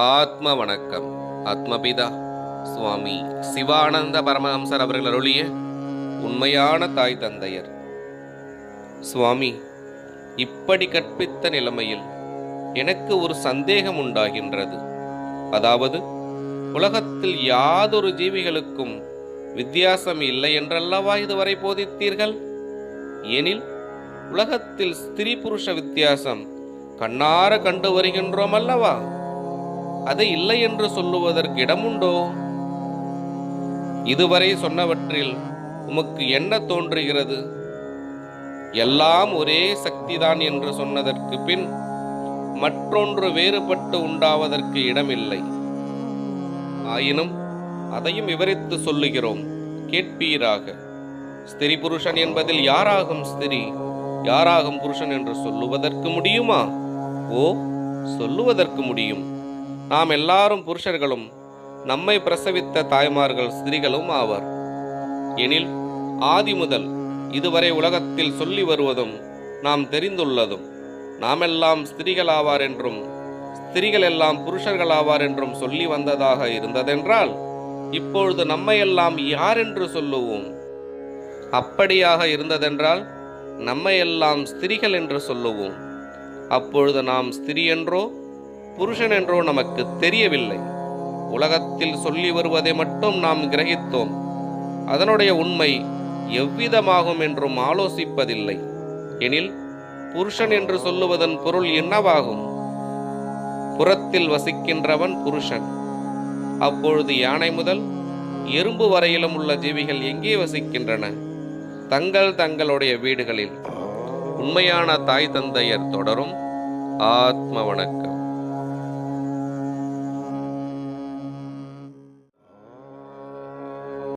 ஆத்ம வணக்கம். ஆத்மபிதா சுவாமி சிவானந்த பரமஹம்சர் அவர்கள் அருளிய உண்மையான தாய் தந்தையர். சுவாமி, இப்படி கற்பித்த நிலைமையில் எனக்கு ஒரு சந்தேகம் உண்டாகின்றது. அதாவது, உலகத்தில் யாதொரு ஜீவிகளுக்கும் வித்தியாசம் இல்லை என்றல்லவா இதுவரை போதித்தீர்கள்? எனில் உலகத்தில் ஸ்திரீ புருஷ வித்தியாசம் கண்ணார கண்டு வருகின்றோம் அல்லவா? அதை இல்லை என்று சொல்லுவதற்கு இடமுண்டோ? இதுவரை சொன்னவற்றில் உமக்கு என்ன தோன்றுகிறது? எல்லாம் ஒரே சக்திதான் என்று சொன்னதற்கு பின் மற்றொன்று வேறுபட்டு உண்டாவதற்கு இடமில்லை. ஆயினும் அதையும் விவரித்து சொல்லுகிறோம், கேட்பீராக. ஸ்திரீ புருஷன் என்பதில் யாராகும் ஸ்திரீ, யாராகும் புருஷன் என்று சொல்லுவதற்கு முடியுமா? ஓ, சொல்லுவதற்கு முடியும். நாம் எல்லாரும் புருஷர்களும் நம்மை பிரசவித்த தாய்மார்கள் ஸ்திரீகளும் ஆவர். எனில் ஆதி முதல் இதுவரை உலகத்தில் சொல்லி வருவதும் நாம் தெரிந்துள்ளதும் நாமெல்லாம் ஸ்திரீகளாவார் என்றும் ஸ்திரீகள் எல்லாம் புருஷர்களாவார் என்றும் சொல்லி வந்ததாக இருந்ததென்றால், இப்பொழுது நம்மையெல்லாம் யார் என்று சொல்லுவோம்? அப்படியாக இருந்ததென்றால் நம்மையெல்லாம் ஸ்திரீகள் என்று சொல்லுவோம். அப்பொழுது நாம் ஸ்திரீ என்றோ புருஷன் என்றோ நமக்கு தெரியவில்லை. உலகத்தில் சொல்லி வருவதை மட்டும் நாம் கிரகித்தோம். அதனுடைய உண்மை எவ்விதமாகும் என்றும் ஆலோசிப்பதில்லை. எனில் புருஷன் என்று சொல்லுவதன் பொருள் என்னவாகும்? புறத்தில் வசிக்கின்றவன் புருஷன். அப்பொழுது யானை முதல் எறும்பு வரையிலும் உள்ள ஜீவிகள் எங்கே வசிக்கின்றன? தங்களுடைய வீடுகளில். உண்மையான தாய் தந்தையர் தொடரும். ஆத்ம வணக்கம்.